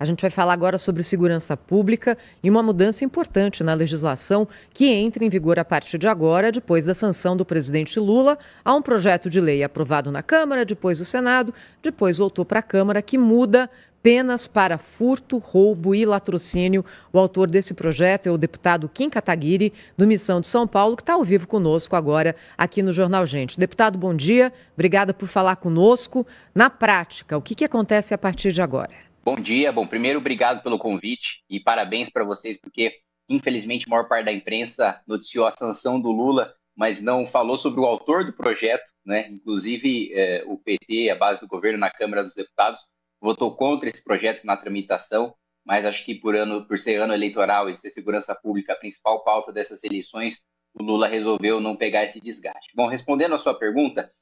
A gente vai falar agora sobre segurança pública e uma mudança importante na legislação que entra em vigor a partir de agora, depois da sanção do presidente Lula, a um projeto de lei aprovado na Câmara, depois do Senado, depois voltou para a Câmara, que muda penas para furto, roubo e latrocínio. O autor desse projeto é o deputado Kim Kataguiri, do Missão de São Paulo, que está ao vivo conosco agora aqui no Jornal Gente. Deputado, bom dia. Obrigada por falar conosco. Na prática, o que acontece a partir de agora? Bom dia. Bom, primeiro, obrigado pelo convite e parabéns para vocês, porque, infelizmente, a maior parte da imprensa noticiou a sanção do Lula, mas não falou sobre o autor do projeto, né? Inclusive, o PT, a base do governo na Câmara dos Deputados, votou contra esse projeto na tramitação, mas acho que por ser ano eleitoral e ser segurança pública a principal pauta dessas eleições, o Lula resolveu não pegar esse desgaste. Bom, respondendo a sua pergunta,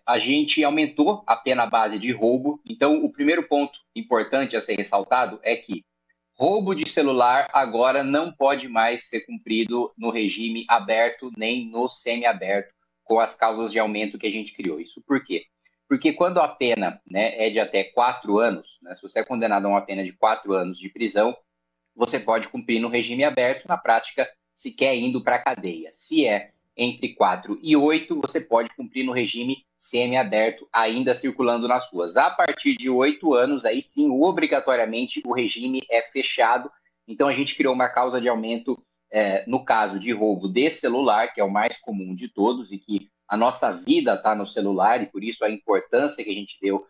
a gente aumentou a pena base de roubo. Então, o primeiro ponto importante a ser ressaltado é que roubo de celular agora não pode mais ser cumprido no regime aberto nem no semiaberto, com as causas de aumento que a gente criou. Isso por quê? Porque quando a pena, né, é de até 4 anos, né, se você é condenado a uma pena de 4 anos de prisão, você pode cumprir no regime aberto, na prática, sequer indo para a cadeia. Se é entre 4 e 8, você pode cumprir no regime semiaberto, ainda circulando nas ruas. A partir de 8 anos, aí sim, obrigatoriamente, o regime é fechado. Então, a gente criou uma causa de aumento no caso de roubo de celular, que é o mais comum de todos e que a nossa vida está no celular, e por isso a importância que a gente deu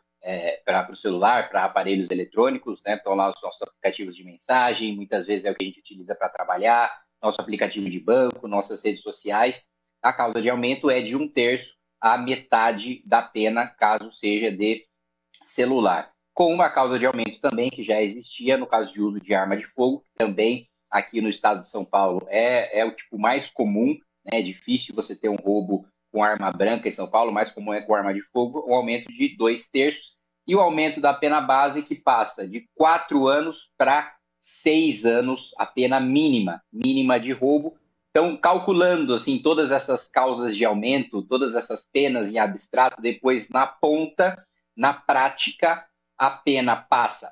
para o celular, para aparelhos eletrônicos, né? Estão lá os nossos aplicativos de mensagem, muitas vezes é o que a gente utiliza para trabalhar, nosso aplicativo de banco, nossas redes sociais. A causa de aumento é de 1/3 a metade da pena, caso seja de celular. Com uma causa de aumento também que já existia no caso de uso de arma de fogo, também aqui no estado de São Paulo é o tipo mais comum, né? É difícil você ter um roubo com arma branca em São Paulo, o mais comum é com arma de fogo, um aumento de 2/3, e o aumento da pena base que passa de 4 anos para 6 anos, a pena mínima de roubo. Então, calculando assim todas essas causas de aumento, todas essas penas em abstrato, depois na ponta, na prática, a pena passa,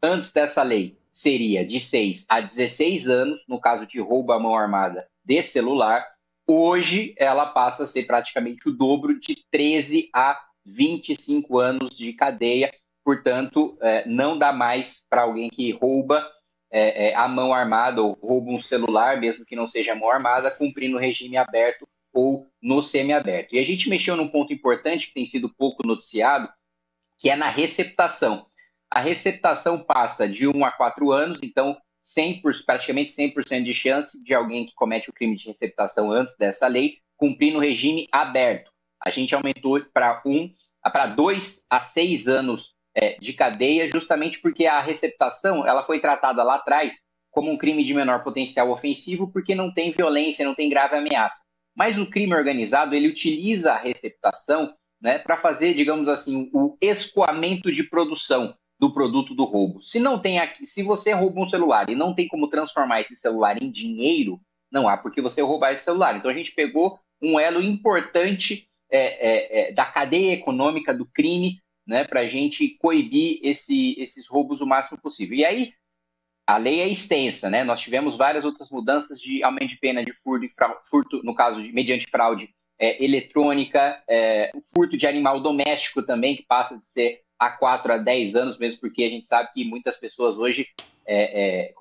antes dessa lei, seria de 6 a 16 anos, no caso de roubo à mão armada de celular. Hoje, ela passa a ser praticamente o dobro, de 13 a 25 anos de cadeia. Portanto, não dá mais para alguém que rouba a mão armada ou rouba um celular, mesmo que não seja a mão armada, cumprir no regime aberto ou no semiaberto. E a gente mexeu num ponto importante que tem sido pouco noticiado, que é na receptação. A receptação passa de 1 a 4 anos, então praticamente 100% de chance de alguém que comete o crime de receptação antes dessa lei cumprir no regime aberto. A gente aumentou para 2 a 6 anos de cadeia, justamente porque a receptação ela foi tratada lá atrás como um crime de menor potencial ofensivo, porque não tem violência, não tem grave ameaça. Mas o crime organizado, ele utiliza a receptação, né, para fazer, digamos assim, o escoamento de produção do produto do roubo. Se você rouba um celular e não tem como transformar esse celular em dinheiro, não há por que você roubar esse celular. Então a gente pegou um elo importante da cadeia econômica do crime, né, para a gente coibir esses roubos o máximo possível. E aí, a lei é extensa, né? Nós tivemos várias outras mudanças de aumento de pena de furto, no caso de mediante fraude eletrônica, o furto de animal doméstico também, que passa de ser a 4 a 10 anos, mesmo porque a gente sabe que muitas pessoas hoje,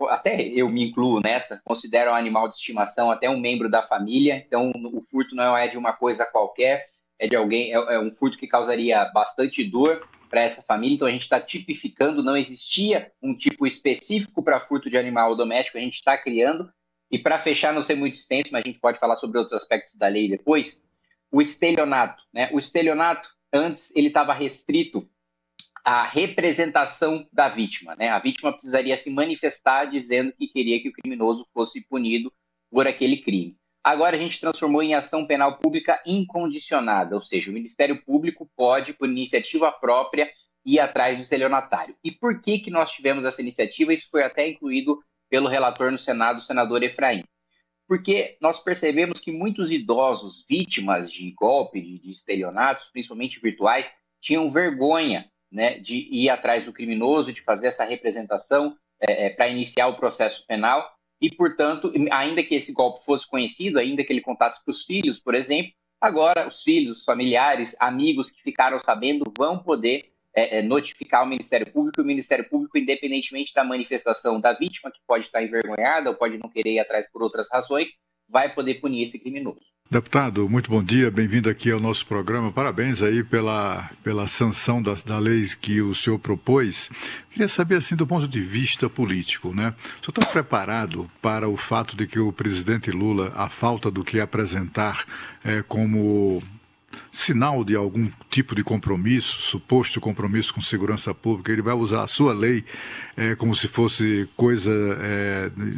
até eu me incluo nessa, consideram animal de estimação até um membro da família. Então, o furto não é de uma coisa qualquer, é de alguém, é um furto que causaria bastante dor para essa família. Então a gente está tipificando, não existia um tipo específico para furto de animal doméstico, a gente está criando. E para fechar, não ser muito extenso, mas a gente pode falar sobre outros aspectos da lei depois, o estelionato, né? O estelionato, antes, ele estava restrito à representação da vítima, né? A vítima precisaria se manifestar dizendo que queria que o criminoso fosse punido por aquele crime. Agora a gente transformou em ação penal pública incondicionada, ou seja, o Ministério Público pode, por iniciativa própria, ir atrás do estelionatário. E por que nós tivemos essa iniciativa? Isso foi até incluído pelo relator no Senado, o senador Efraim. Porque nós percebemos que muitos idosos vítimas de golpe, de estelionatos, principalmente virtuais, tinham vergonha né, de ir atrás do criminoso, de fazer essa representação para iniciar o processo penal e, portanto, ainda que esse golpe fosse conhecido, ainda que ele contasse para os filhos, por exemplo, agora os filhos, os familiares, amigos que ficaram sabendo vão poder notificar o Ministério Público, e o Ministério Público, independentemente da manifestação da vítima, que pode estar envergonhada ou pode não querer ir atrás por outras razões, vai poder punir esse criminoso. Deputado, muito bom dia, bem-vindo aqui ao nosso programa. Parabéns aí pela sanção da lei que o senhor propôs. Queria saber, assim, do ponto de vista político, né? O senhor está preparado para o fato de que o presidente Lula, a falta do que apresentar como sinal de algum tipo de compromisso, suposto compromisso com segurança pública, ele vai usar a sua lei como se fosse coisa,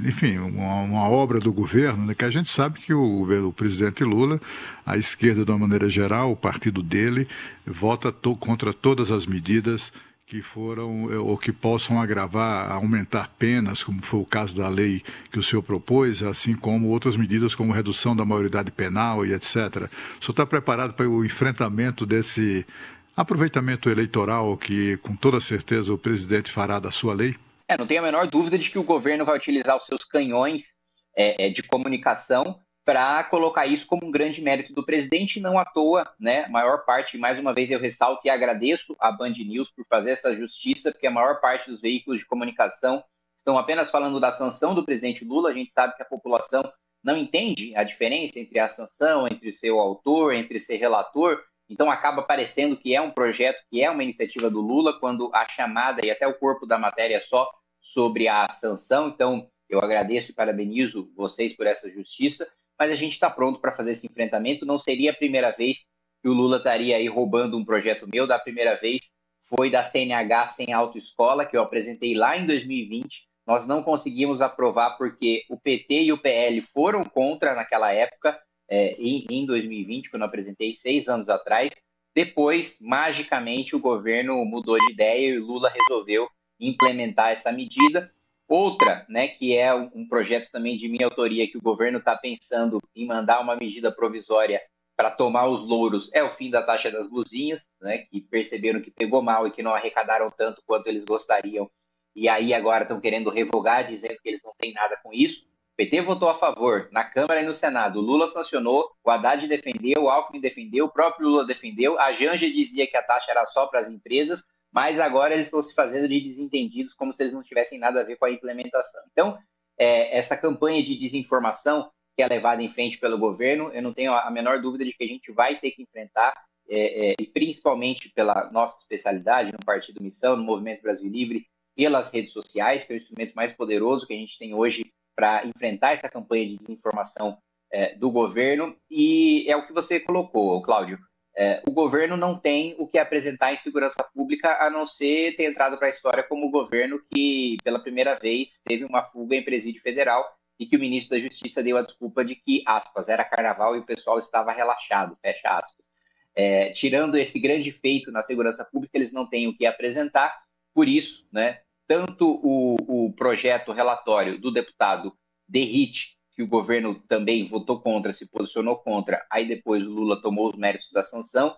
enfim, uma obra do governo, né? Que a gente sabe que o presidente Lula, a esquerda de uma maneira geral, o partido dele, vota contra todas as medidas que foram ou que possam agravar, aumentar penas, como foi o caso da lei que o senhor propôs, assim como outras medidas como redução da maioridade penal e etc. O senhor está preparado para o enfrentamento desse aproveitamento eleitoral que, com toda certeza, o presidente fará da sua lei? Não tenho a menor dúvida de que o governo vai utilizar os seus canhões de comunicação para colocar isso como um grande mérito do presidente, não à toa, né? A maior parte, mais uma vez eu ressalto e agradeço a Band News por fazer essa justiça, porque a maior parte dos veículos de comunicação estão apenas falando da sanção do presidente Lula. A gente sabe que a população não entende a diferença entre a sanção, entre ser o autor, entre ser relator, então acaba parecendo que é um projeto, que é uma iniciativa do Lula, quando a chamada e até o corpo da matéria é só sobre a sanção. Então eu agradeço e parabenizo vocês por essa justiça, mas a gente está pronto para fazer esse enfrentamento. Não seria a primeira vez que o Lula estaria aí roubando um projeto meu. Da primeira vez foi da CNH sem autoescola, que eu apresentei lá em 2020. Nós não conseguimos aprovar porque o PT e o PL foram contra naquela época, em 2020, quando eu apresentei 6 anos atrás. Depois, magicamente, o governo mudou de ideia e o Lula resolveu implementar essa medida. Outra, né, que é um projeto também de minha autoria, que o governo está pensando em mandar uma medida provisória para tomar os louros, é o fim da taxa das blusinhas, né, que perceberam que pegou mal e que não arrecadaram tanto quanto eles gostariam, e aí agora estão querendo revogar, dizendo que eles não têm nada com isso. O PT votou a favor na Câmara e no Senado, o Lula sancionou, o Haddad defendeu, o Alckmin defendeu, o próprio Lula defendeu, a Janja dizia que a taxa era só para as empresas, mas agora eles estão se fazendo de desentendidos, como se eles não tivessem nada a ver com a implementação. Então, essa campanha de desinformação que é levada em frente pelo governo, eu não tenho a menor dúvida de que a gente vai ter que enfrentar, e principalmente pela nossa especialidade no Partido Missão, no Movimento Brasil Livre, pelas redes sociais, que é o instrumento mais poderoso que a gente tem hoje para enfrentar essa campanha de desinformação do governo. E é o que você colocou, Cláudio. O governo não tem o que apresentar em segurança pública, a não ser ter entrado para a história como o governo que, pela primeira vez, teve uma fuga em presídio federal e que o ministro da Justiça deu a desculpa de que, aspas, era carnaval e o pessoal estava relaxado, fecha aspas. Tirando esse grande feito na segurança pública, eles não têm o que apresentar. Por isso, né, tanto o projeto relatório do deputado Derrite, que o governo também votou contra, se posicionou contra, aí depois o Lula tomou os méritos da sanção.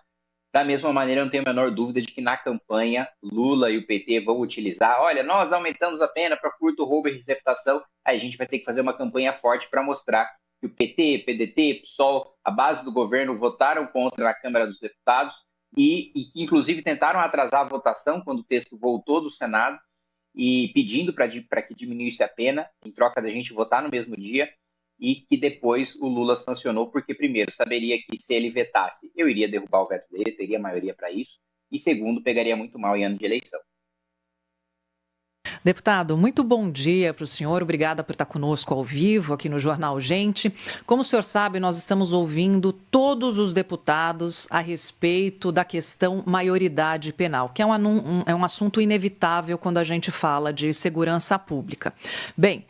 Da mesma maneira, eu não tenho a menor dúvida de que na campanha Lula e o PT vão utilizar, olha, nós aumentamos a pena para furto, roubo e receptação, aí a gente vai ter que fazer uma campanha forte para mostrar que o PT, PDT, PSOL, a base do governo votaram contra na Câmara dos Deputados e que inclusive tentaram atrasar a votação quando o texto voltou do Senado e pedindo para que diminuísse a pena, em troca da gente votar no mesmo dia, e que depois o Lula sancionou, porque primeiro, saberia que se ele vetasse, eu iria derrubar o veto dele, teria maioria para isso, e segundo, pegaria muito mal em ano de eleição. Deputado, muito bom dia para o senhor, obrigada por estar conosco ao vivo aqui no Jornal Gente. Como o senhor sabe, nós estamos ouvindo todos os deputados a respeito da questão maioridade penal, que é um assunto inevitável quando a gente fala de segurança pública. Bem,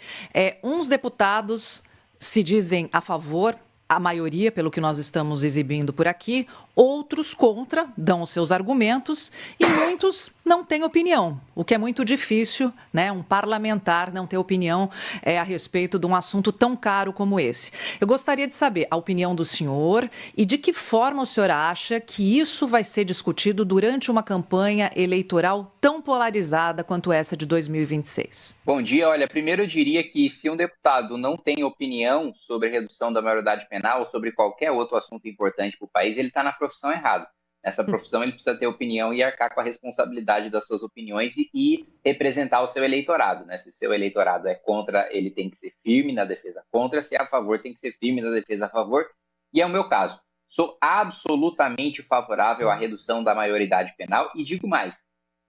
uns deputados se dizem a favor, a maioria, pelo que nós estamos exibindo por aqui, outros contra, dão os seus argumentos e muitos não têm opinião, o que é muito difícil, né? Um parlamentar não ter opinião a respeito de um assunto tão caro como esse. Eu gostaria de saber a opinião do senhor e de que forma o senhor acha que isso vai ser discutido durante uma campanha eleitoral tão polarizada quanto essa de 2026. Bom dia. Olha, primeiro eu diria que se um deputado não tem opinião sobre redução da maioridade penal ou sobre qualquer outro assunto importante para o país, ele está na profissão errada. Nessa profissão ele precisa ter opinião e arcar com a responsabilidade das suas opiniões e representar o seu eleitorado, né? Se seu eleitorado é contra, ele tem que ser firme na defesa contra, se é a favor, tem que ser firme na defesa a favor, e é o meu caso. Sou absolutamente favorável à redução da maioridade penal e digo mais,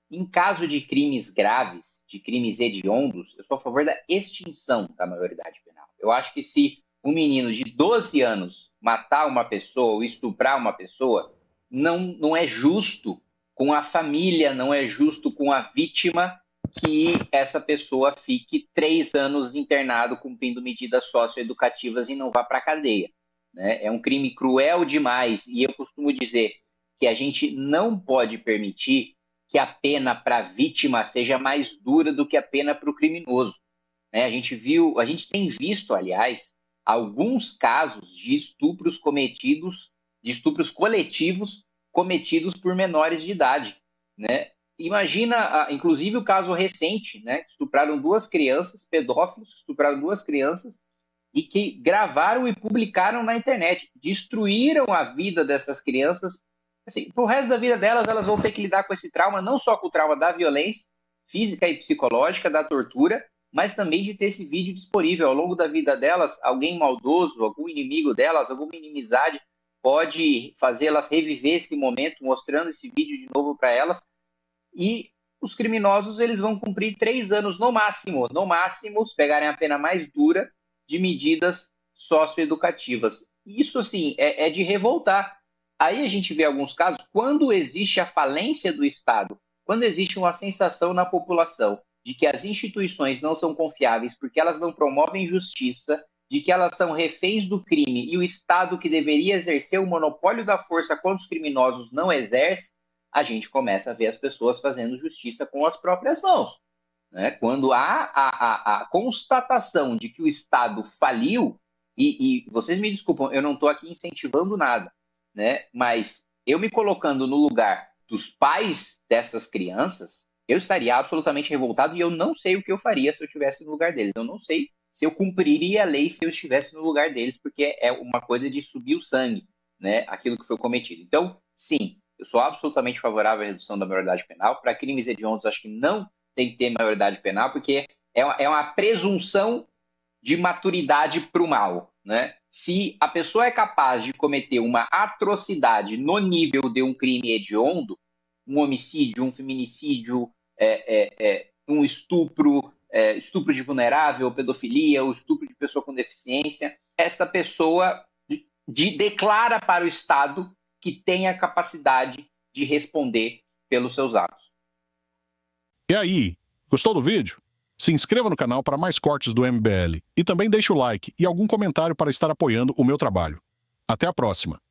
em caso de crimes graves, de crimes hediondos, eu sou a favor da extinção da maioridade penal. Eu acho que se um menino de 12 anos matar uma pessoa ou estuprar uma pessoa, não é justo com a família, não é justo com a vítima que essa pessoa fique 3 anos internado cumprindo medidas socioeducativas e não vá para a cadeia, né? É um crime cruel demais e eu costumo dizer que a gente não pode permitir que a pena para a vítima seja mais dura do que a pena para o criminoso, né? A gente tem visto, aliás, alguns casos de estupros coletivos cometidos por menores de idade, né? Imagina, inclusive, o caso recente, né? Estupraram 2 crianças, pedófilos, estupraram 2 crianças e que gravaram e publicaram na internet, destruíram a vida dessas crianças. Assim, pro resto da vida delas, elas vão ter que lidar com esse trauma, não só com o trauma da violência física e psicológica, da tortura, mas também de ter esse vídeo disponível. Ao longo da vida delas, alguém maldoso, algum inimigo delas, alguma inimizade, pode fazê-las reviver esse momento, mostrando esse vídeo de novo para elas. E os criminosos, eles vão cumprir 3 anos no máximo, se pegarem a pena mais dura de medidas socioeducativas. Isso, assim, é de revoltar. Aí a gente vê alguns casos, quando existe a falência do Estado, quando existe uma sensação na população de que as instituições não são confiáveis porque elas não promovem justiça, de que elas são reféns do crime e o Estado que deveria exercer o monopólio da força contra os criminosos não exerce, a gente começa a ver as pessoas fazendo justiça com as próprias mãos, né? Quando há a constatação de que o Estado faliu, e vocês me desculpam, eu não estou aqui incentivando nada, né? Mas eu me colocando no lugar dos pais dessas crianças, eu estaria absolutamente revoltado e eu não sei o que eu faria se eu estivesse no lugar deles. Eu não sei se eu cumpriria a lei se eu estivesse no lugar deles, porque é uma coisa de subir o sangue, né? Aquilo que foi cometido. Então, sim, eu sou absolutamente favorável à redução da maioridade penal. Para crimes hediondos, acho que não tem que ter maioridade penal, porque é uma presunção de maturidade para o mal, né? Se a pessoa é capaz de cometer uma atrocidade no nível de um crime hediondo, um homicídio, um feminicídio, um estupro, estupro de vulnerável, pedofilia, o estupro de pessoa com deficiência, esta pessoa declara para o Estado que tem a capacidade de responder pelos seus atos. E aí, gostou do vídeo? Se inscreva no canal para mais cortes do MBL e também deixe o like e algum comentário para estar apoiando o meu trabalho. Até a próxima!